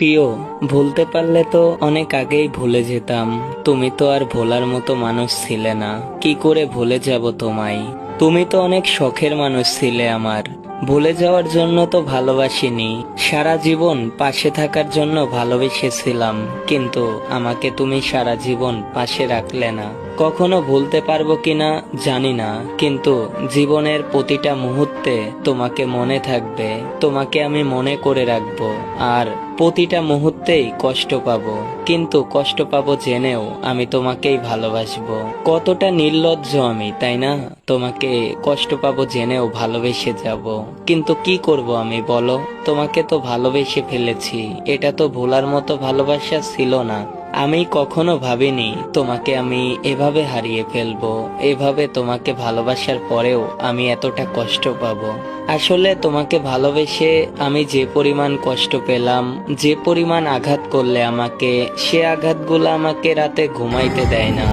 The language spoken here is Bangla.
প্রিয়, ভুলতে পারলে তো অনেক আগেই ভুলে যেতাম। তুমি তো আর ভোলার মতো মানুষ ছিলে না। কি করে ভুলে যাব তোমায়? তুমি তো অনেক শখের মানুষ ছিলে আমার। ভুলে যাওয়ার জন্য তো ভালোবাসিনি, সারা জীবন পাশে থাকার জন্য ভালোবেসেছিলাম। কিন্তু আমাকে তুমি সারা জীবন পাশে রাখলে না। কখনো ভুলতে পারবো কিনা জানি না, কিন্তু জীবনের প্রতিটা মুহূর্তে তোমাকে মনে থাকবে। তোমাকে আমি মনে করে রাখবো। আর প্রতিটা মুহূর্তেই কষ্ট পাবো, কিন্তু কষ্ট পাবো জেনেও আমি তোমাকেই ভালোবাসবো। কতটা নির্লজ্জ আমি, তাই না? তোমাকে কষ্ট পাবো জেনেও ভালোবেসে যাব। কিন্তু কি করব আমি, বলো? তোমাকে তো ভালোবেসে ফেলেছি। এটা তো ভোলার মতো ভালোবাসা ছিল না। আমি কখনো ভাবিনি তোমাকে আমি এভাবে হারিয়ে ফেলবো। এভাবে তোমাকে ভালোবাসার পরেও আমি এতটা কষ্ট পাবো। আসলে তোমাকে ভালোবেসে আমি যে পরিমাণ কষ্ট পেলাম, যে পরিমাণ আঘাত করলে আমাকে, সে আঘাতগুলো আমাকে রাতে ঘুমাইতে দেয় না।